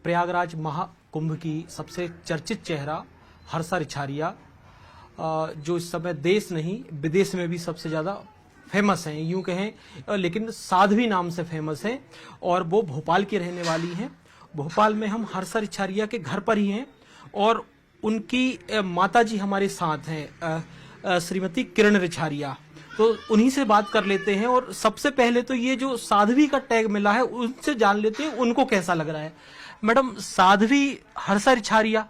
प्रयागराज महाकुंभ की सबसे चर्चित चेहरा हर्षा रिछारिया, जो इस समय देश नहीं विदेश में भी सबसे ज्यादा फेमस हैं, यूं कहें, लेकिन साध्वी नाम से फेमस हैं और वो भोपाल की रहने वाली हैं। भोपाल में हम हर्षा रिछारिया के घर पर ही हैं और उनकी माताजी हमारे साथ हैं, श्रीमती किरण रिछारिया। तो उन्हीं से बात कर लेते हैं और सबसे पहले तो ये जो साध्वी का टैग मिला है उनसे जान लेते हैं उनको कैसा लग रहा है। मैडम, साध्वी हर्षा रिछारिया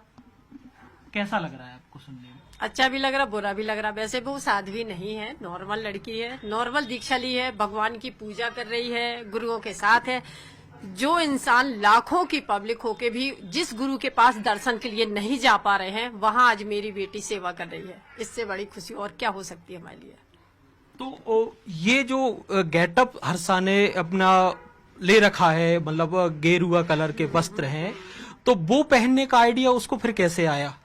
कैसा लग रहा है आपको सुनने में? अच्छा भी लग रहा, बुरा भी लग रहा। वैसे वो साध्वी नहीं है, नॉर्मल लड़की है, नॉर्मल दीक्षा ली है, भगवान की पूजा कर रही है, गुरुओं के साथ है। जो इंसान लाखों की पब्लिक होके भी जिस गुरु के पास दर्शन के लिए नहीं जा पा रहे हैं, वहां आज मेरी बेटी सेवा कर रही है। इससे बड़ी खुशी और क्या हो सकती है हमारे लिए। तो ये जो गेटअप हर्षा ने अपना ले रखा है, मतलब गेरुआ कलर के वस्त्र हैं, तो वो पहनने का आइडिया उसको फिर कैसे आया?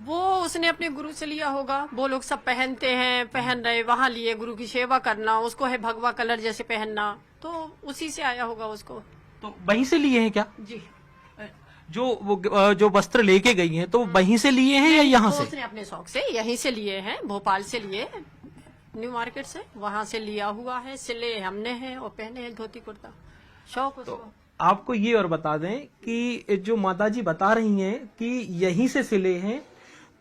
वो उसने अपने गुरु से लिया होगा। वो लोग सब पहनते हैं, पहन रहे, वहां लिए गुरु की सेवा करना, उसको है भगवा कलर जैसे पहनना, तो उसी से आया होगा उसको। तो वहीं से लिए हैं क्या? जी, जो वस्त्र लेके गई हैं तो वहीं से लिए हैं या यहाँ तो से? उसने अपने शौक से यहीं से लिए हैं, भोपाल से लिए, न्यू मार्केट से, वहां से लिया हुआ है, सिले हमने हैं और पहने हैं धोती कुर्ता, शौक उसको। तो आपको ये और बता दें कि जो माताजी बता रही हैं कि यहीं से सिले हैं,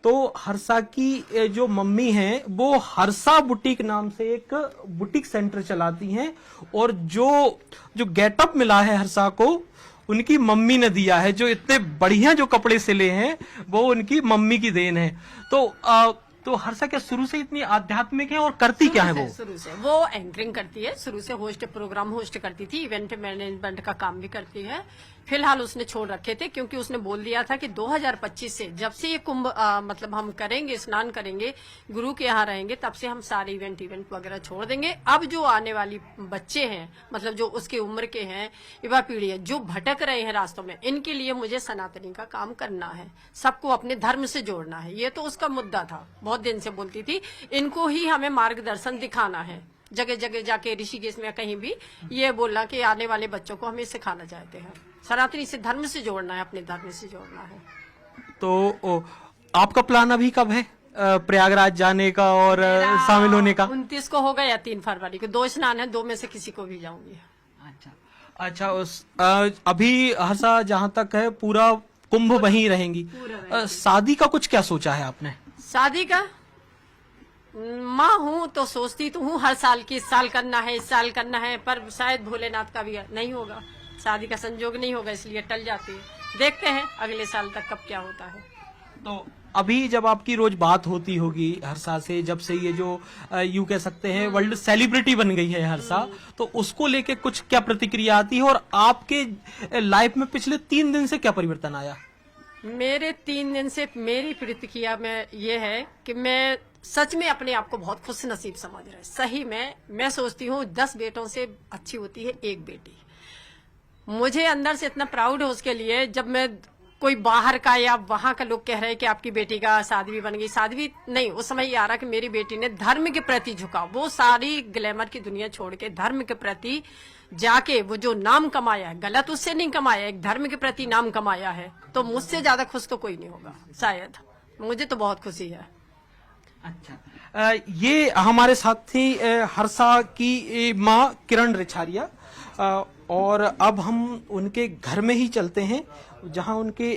तो हर्षा की जो मम्मी हैं वो हर्षा बुटीक नाम से एक बुटीक सेंटर चलाती हैं और जो गेटअप मिला है हर्षा को उनकी मम्मी ने दिया है। जो इतने बढ़िया जो कपड़े सिले हैं वो उनकी मम्मी की देन है। तो हर्षा क्या शुरू से इतनी आध्यात्मिक है और करती क्या है वो? शुरू से वो एंकरिंग करती है, शुरू से प्रोग्राम होस्ट करती थी, इवेंट मैनेजमेंट का काम भी करती है। फिलहाल उसने छोड़ रखे थे क्योंकि उसने बोल दिया था कि 2025 से जब से ये कुंभ मतलब हम करेंगे, स्नान करेंगे, गुरु के यहाँ रहेंगे, तब से हम सारे इवेंट वगैरह छोड़ देंगे। अब जो आने वाली बच्चे हैं, मतलब जो उसके उम्र के हैं, युवा पीढ़ी है, जो भटक रहे हैं रास्तों में, इनके लिए मुझे सनातनी का काम करना है, सबको अपने धर्म से जोड़ना है। ये तो उसका मुद्दा था, बहुत दिन से बोलती थी। इनको ही हमें मार्गदर्शन दिखाना है, जगह जगह जाके ऋषिकेश में कहीं भी ये बोलना कि आने वाले बच्चों को हमें सिखाना चाहते हैं, सनातनी से धर्म से जोड़ना है, अपने धर्म से जोड़ना है। तो आपका प्लान अभी कब है प्रयागराज जाने का और शामिल होने का? 29 को होगा या 3 फरवरी को। 2 स्नान है, 2 में से किसी को भी जाऊंगी। अच्छा, अभी हर्षा जहाँ तक है पूरा कुंभ वहीं रहेंगी। शादी का कुछ क्या सोचा है आपने? शादी का माँ हूँ तो सोचती तो हूँ हर साल की, इस साल करना है, इस साल करना है, पर शायद भोलेनाथ का भी नहीं होगा, शादी का संजोग नहीं होगा, इसलिए टल जाती है। देखते हैं अगले साल तक कब क्या होता है। तो अभी जब आपकी रोज बात होती होगी हर्षा से, जब से ये जो यूं कह सकते हैं वर्ल्ड सेलिब्रिटी बन गई है हर्षा, तो उसको लेके कुछ क्या प्रतिक्रिया आती है और आपके लाइफ में पिछले 3 दिन से क्या परिवर्तन आया? मेरे 3 दिन से मेरी प्रतिक्रिया में ये है कि मैं सच में अपने आप को बहुत खुश नसीब समझ रहा है। सही में मैं सोचती हूँ 10 बेटों से अच्छी होती है एक बेटी। मुझे अंदर से इतना प्राउड है उसके लिए। जब मैं कोई बाहर का या वहां का लोग कह रहे हैं कि आपकी बेटी का साध्वी बन गई, साध्वी नहीं, उस समय ये आ रहा कि मेरी बेटी ने धर्म के प्रति झुका, वो सारी ग्लैमर की दुनिया छोड़ के धर्म के प्रति जाके वो जो नाम कमाया है, गलत उससे नहीं कमाया, एक धर्म के प्रति नाम कमाया है। तो मुझसे ज्यादा खुश तो कोई नहीं होगा शायद। मुझे तो बहुत खुशी है। अच्छा, ये हमारे साथ थी हर्षा की माँ किरण रिछारिया, और अब हम उनके घर में ही चलते हैं जहां उनके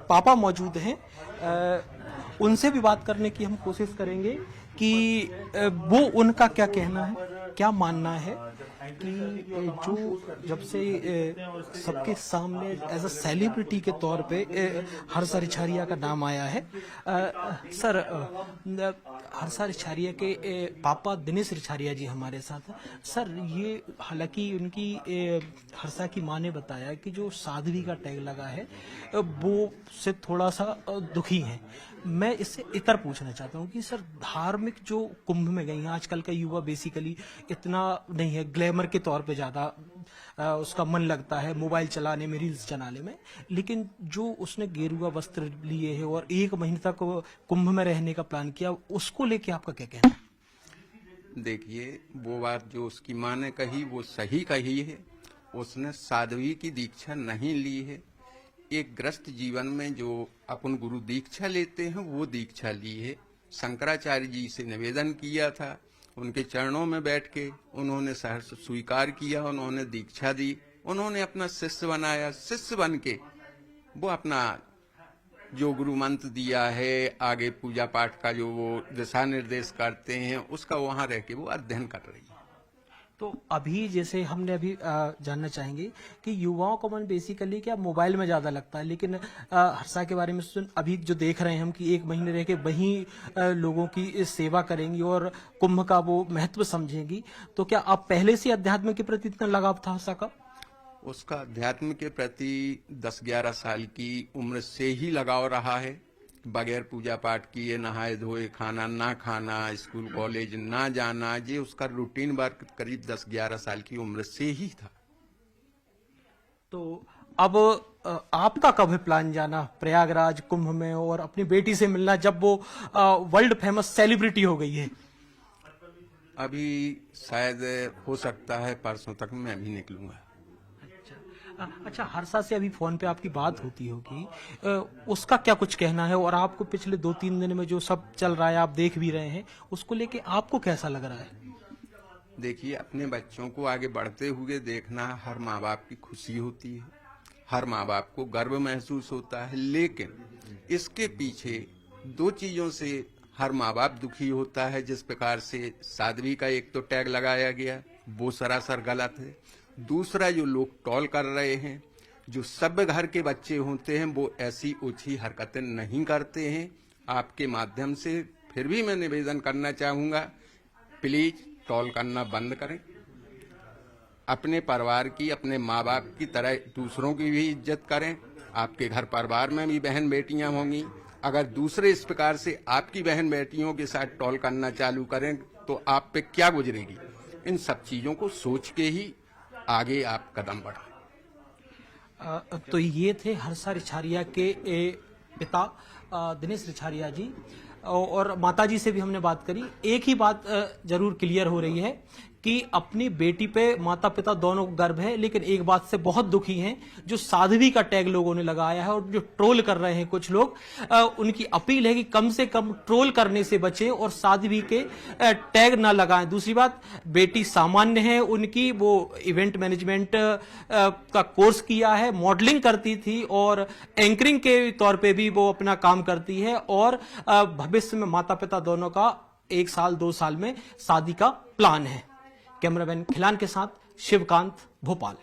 पापा मौजूद हैं। उनसे भी बात करने की हम कोशिश करेंगे कि वो उनका क्या कहना है, क्या मानना है कि जो जब से सबके सामने एज अ सेलिब्रिटी के तौर पे हर्षा रिछारिया का नाम आया है। सर, हर्षा रिछारिया के पापा दिनेश रिछारिया जी हमारे साथ हैं। सर, ये हालांकि उनकी हर्षा की माँ ने बताया कि जो साध्वी का टैग लगा है वो से थोड़ा सा दुखी है। मैं इससे इतर पूछना चाहता हूँ कि सर, धार्मिक जो कुंभ में गई हैं, आजकल का युवा बेसिकली इतना नहीं है, ग्लैमर के तौर पे ज्यादा उसका मन लगता है मोबाइल चलाने में, रील्स चलाने में, लेकिन जो उसने गेरुआ वस्त्र लिए है और 1 महीने तक कुंभ में रहने का प्लान किया, उसको लेके आपका क्या कहना है? देखिए, वो बात जो उसकी माँ ने कही वो सही कही है, उसने साध्वी की दीक्षा नहीं ली है। एक ग्रस्त जीवन में जो अपन गुरु दीक्षा लेते हैं वो दीक्षा ली है। शंकराचार्य जी से निवेदन किया था, उनके चरणों में बैठ के उन्होंने सहर्ष स्वीकार किया, उन्होंने दीक्षा दी, उन्होंने अपना शिष्य बनाया। शिष्य बन के वो अपना जो गुरु मंत्र दिया है, आगे पूजा पाठ का जो वो दिशा निर्देश करते हैं, उसका वहां रह के वो अध्ययन कर रही है। तो अभी जैसे हमने अभी जानना चाहेंगे कि युवाओं को मन बेसिकली क्या मोबाइल में ज्यादा लगता है, लेकिन हर्षा के बारे में अभी जो देख रहे हैं हम कि 1 महीने रह के वहीं लोगों की सेवा करेंगी और कुंभ का वो महत्व समझेंगी, तो क्या आप पहले से अध्यात्म के प्रति इतना लगाव था हर्षा का? उसका अध्यात्म के प्रति 10-11 साल की उम्र से ही लगाव रहा है। बगैर पूजा पाठ किए, नहाए धोए, खाना ना खाना, स्कूल कॉलेज ना जाना, ये उसका रूटीन वर्क करीब 10-11 साल की उम्र से ही था। तो अब आपका कब है प्लान जाना प्रयागराज कुंभ में और अपनी बेटी से मिलना, जब वो वर्ल्ड फेमस सेलिब्रिटी हो गई है? अभी शायद हो सकता है परसों तक मैं भी निकलूंगा। अच्छा, हर्षा से अभी फोन पे आपकी बात होती होगी, उसका क्या कुछ कहना है? और आपको पिछले 2-3 दिन में जो सब चल रहा है आप देख भी रहे हैं, उसको लेके आपको कैसा लग रहा है? देखिए, अपने बच्चों को आगे बढ़ते हुए देखना हर माँ बाप की खुशी होती है, हर माँ बाप को गर्व महसूस होता है। लेकिन इसके पीछे 2 चीजों से हर माँ बाप दुखी होता है। जिस प्रकार से साध्वी का एक तो टैग लगाया गया, वो सरासर गलत है। दूसरा, जो लोग टॉल कर रहे हैं, जो सभ्य घर के बच्चे होते हैं, वो ऐसी ओछी हरकतें नहीं करते हैं। आपके माध्यम से फिर भी मैं निवेदन करना चाहूंगा, प्लीज टॉल करना बंद करें। अपने परिवार की, अपने माँ बाप की तरह दूसरों की भी इज्जत करें। आपके घर परिवार में भी बहन बेटियां होंगी, अगर दूसरे इस प्रकार से आपकी बहन बेटियों के साथ टॉल करना चालू करें तो आप पे क्या गुजरेगी। इन सब चीजों को सोच के ही आगे आप कदम बढ़ाएं। तो ये थे हर्षा रिछारिया के पिता दिनेश रिछारिया जी, और माताजी से भी हमने बात करी। एक ही बात जरूर क्लियर हो रही है कि अपनी बेटी पे माता पिता दोनों को गर्व है, लेकिन एक बात से बहुत दुखी हैं, जो साध्वी का टैग लोगों ने लगाया है और जो ट्रोल कर रहे हैं कुछ लोग, उनकी अपील है कि कम से कम ट्रोल करने से बचे और साध्वी के टैग ना लगाएं। दूसरी बात, बेटी सामान्य है उनकी, वो इवेंट मैनेजमेंट का कोर्स किया है, मॉडलिंग करती थी और एंकरिंग के तौर पे भी वो अपना काम करती है, और भविष्य में माता पिता दोनों का 1 साल 2 साल में शादी का प्लान है। कैमरामैन खिलान के साथ शिवकांत, भोपाल।